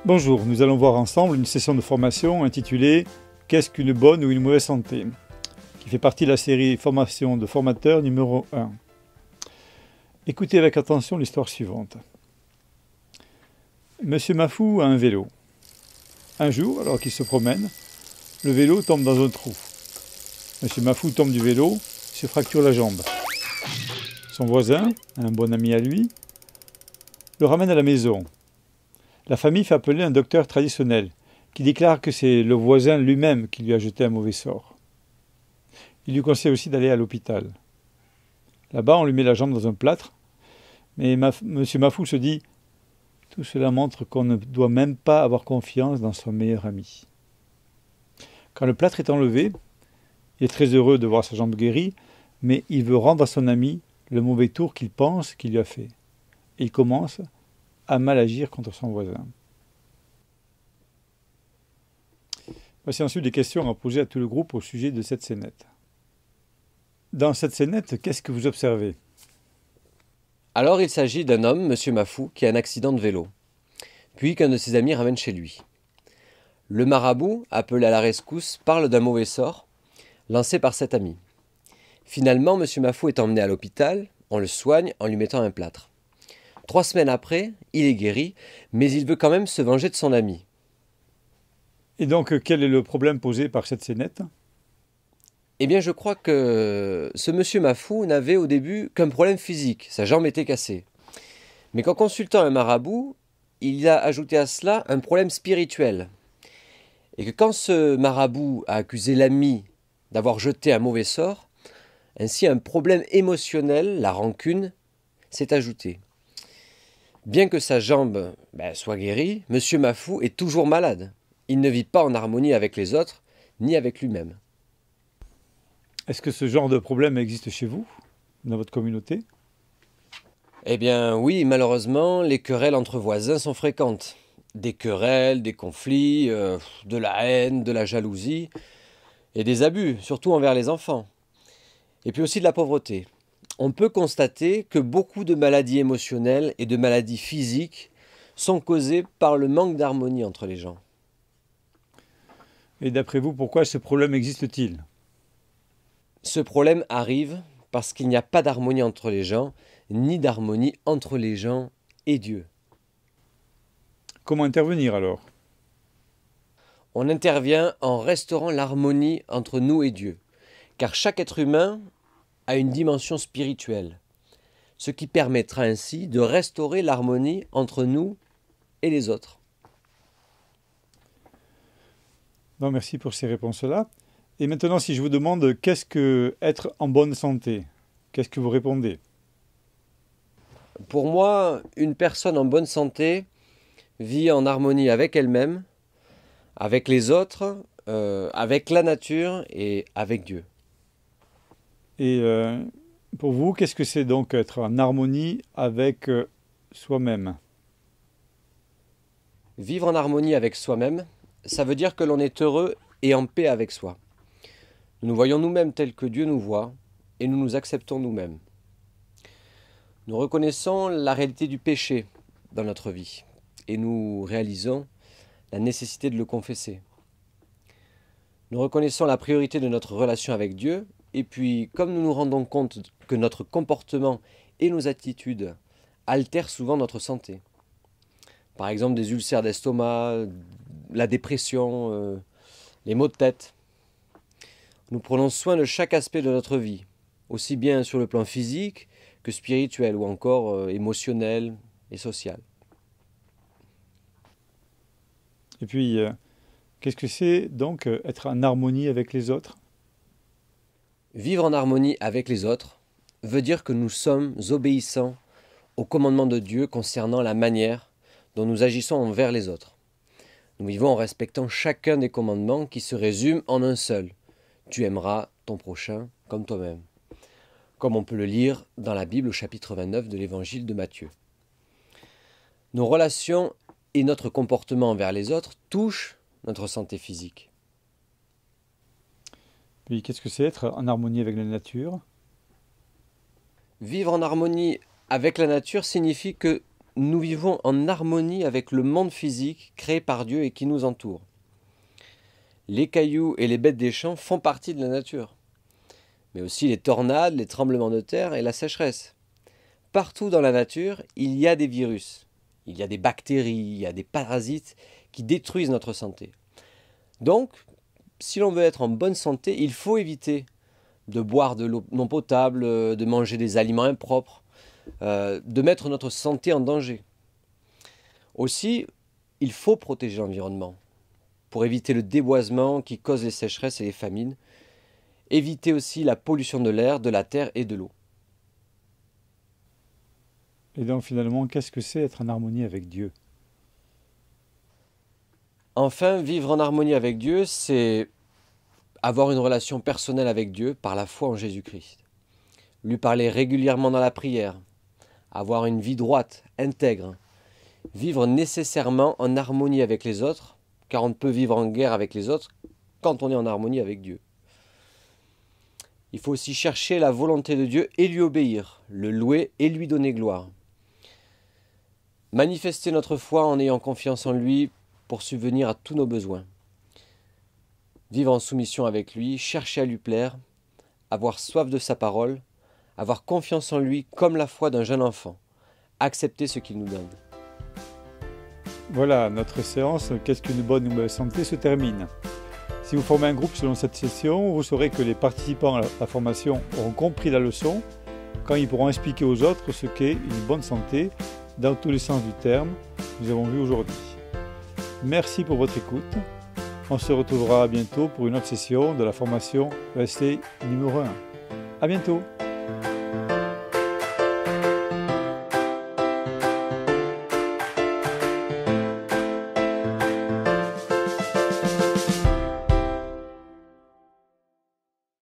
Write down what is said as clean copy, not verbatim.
Bonjour, nous allons voir ensemble une session de formation intitulée « Qu'est-ce qu'une bonne ou une mauvaise santé ?», qui fait partie de la série Formation de formateurs numéro 1. Écoutez avec attention l'histoire suivante. Monsieur Mafou a un vélo. Un jour, alors qu'il se promène, le vélo tombe dans un trou. Monsieur Mafou tombe du vélo, se fracture la jambe. Son voisin, un bon ami à lui, le ramène à la maison. La famille fait appeler un docteur traditionnel qui déclare que c'est le voisin lui-même qui lui a jeté un mauvais sort. Il lui conseille aussi d'aller à l'hôpital. Là-bas, on lui met la jambe dans un plâtre, mais Monsieur Mafou se dit « Tout cela montre qu'on ne doit même pas avoir confiance dans son meilleur ami. » Quand le plâtre est enlevé, il est très heureux de voir sa jambe guérie, mais il veut rendre à son ami le mauvais tour qu'il pense qu'il lui a fait. Et il commence à mal agir contre son voisin. Voici ensuite des questions à poser à tout le groupe au sujet de cette scénette. Dans cette scénette, qu'est-ce que vous observez? Alors il s'agit d'un homme, Monsieur Mafou, qui a un accident de vélo, puis qu'un de ses amis ramène chez lui. Le marabout, appelé à la rescousse, parle d'un mauvais sort lancé par cet ami. Finalement, Monsieur Mafou est emmené à l'hôpital, on le soigne en lui mettant un plâtre. 3 semaines après, il est guéri, mais il veut quand même se venger de son ami. Et donc, quel est le problème posé par cette scénette? Eh bien, je crois que ce Monsieur Mafou n'avait au début qu'un problème physique, sa jambe était cassée. Mais qu'en consultant un marabout, il a ajouté à cela un problème spirituel. Et que quand ce marabout a accusé l'ami d'avoir jeté un mauvais sort, ainsi un problème émotionnel, la rancune, s'est ajouté. Bien que sa jambe soit guérie, Monsieur Mafou est toujours malade. Il ne vit pas en harmonie avec les autres, ni avec lui-même. Est-ce que ce genre de problème existe chez vous, dans votre communauté? Eh bien oui, malheureusement, les querelles entre voisins sont fréquentes. Des querelles, des conflits, de la haine, de la jalousie, et des abus, surtout envers les enfants. Et puis aussi de la pauvreté. On peut constater que beaucoup de maladies émotionnelles et de maladies physiques sont causées par le manque d'harmonie entre les gens. Et d'après vous, pourquoi ce problème existe-t-il? Ce problème arrive parce qu'il n'y a pas d'harmonie entre les gens, ni d'harmonie entre les gens et Dieu. Comment intervenir alors? On intervient en restaurant l'harmonie entre nous et Dieu, car chaque être humain a une dimension spirituelle, ce qui permettra ainsi de restaurer l'harmonie entre nous et les autres. Non, merci pour ces réponses-là. Et maintenant, si je vous demande qu'est-ce que être en bonne santé, qu'est-ce que vous répondez? Pour moi, une personne en bonne santé vit en harmonie avec elle-même, avec les autres, avec la nature et avec Dieu. Et pour vous, qu'est-ce que c'est donc être en harmonie avec soi-même? Vivre en harmonie avec soi-même, ça veut dire que l'on est heureux et en paix avec soi. Nous nous voyons nous-mêmes tels que Dieu nous voit et nous nous acceptons nous-mêmes. Nous reconnaissons la réalité du péché dans notre vie et nous réalisons la nécessité de le confesser. Nous reconnaissons la priorité de notre relation avec Dieu et puis comme nous nous rendons compte que notre comportement et nos attitudes altèrent souvent notre santé. Par exemple des ulcères d'estomac, la dépression, les maux de tête. Nous prenons soin de chaque aspect de notre vie, aussi bien sur le plan physique que spirituel ou encore émotionnel et social. Et puis, qu'est-ce que c'est donc être en harmonie avec les autres? Vivre en harmonie avec les autres veut dire que nous sommes obéissants aux commandements de Dieu concernant la manière dont nous agissons envers les autres. Nous vivons en respectant chacun des commandements qui se résument en un seul. Tu aimeras ton prochain comme toi-même. Comme on peut le lire dans la Bible au chapitre 29 de l'évangile de Matthieu. Nos relations et notre comportement envers les autres touchent notre santé physique. Puis, qu'est-ce que c'est être en harmonie avec la nature? Vivre en harmonie avec la nature signifie que nous vivons en harmonie avec le monde physique créé par Dieu et qui nous entoure. Les cailloux et les bêtes des champs font partie de la nature, mais aussi les tornades, les tremblements de terre et la sécheresse. Partout dans la nature, il y a des virus, il y a des bactéries, il y a des parasites qui détruisent notre santé. Donc, si l'on veut être en bonne santé, il faut éviter de boire de l'eau non potable, de manger des aliments impropres, de mettre notre santé en danger. Aussi, il faut protéger l'environnement pour éviter le déboisement qui cause les sécheresses et les famines. Éviter aussi la pollution de l'air, de la terre et de l'eau. Et donc finalement, qu'est-ce que c'est être en harmonie avec Dieu? Enfin, vivre en harmonie avec Dieu, c'est avoir une relation personnelle avec Dieu par la foi en Jésus-Christ. Lui parler régulièrement dans la prière, avoir une vie droite, intègre, vivre nécessairement en harmonie avec les autres, car on ne peut vivre en guerre avec les autres quand on est en harmonie avec Dieu. Il faut aussi chercher la volonté de Dieu et lui obéir, le louer et lui donner gloire. Manifester notre foi en ayant confiance en lui pour subvenir à tous nos besoins. Vivre en soumission avec lui, chercher à lui plaire, avoir soif de sa parole, avoir confiance en lui comme la foi d'un jeune enfant, accepter ce qu'il nous donne. Voilà, notre séance « Qu'est-ce qu'une bonne ou mauvaise santé ?» se termine. Si vous formez un groupe selon cette session, vous saurez que les participants à la formation auront compris la leçon quand ils pourront expliquer aux autres ce qu'est une bonne santé dans tous les sens du terme que nous avons vu aujourd'hui. Merci pour votre écoute. On se retrouvera bientôt pour une autre session de la formation EST numéro 1. À bientôt.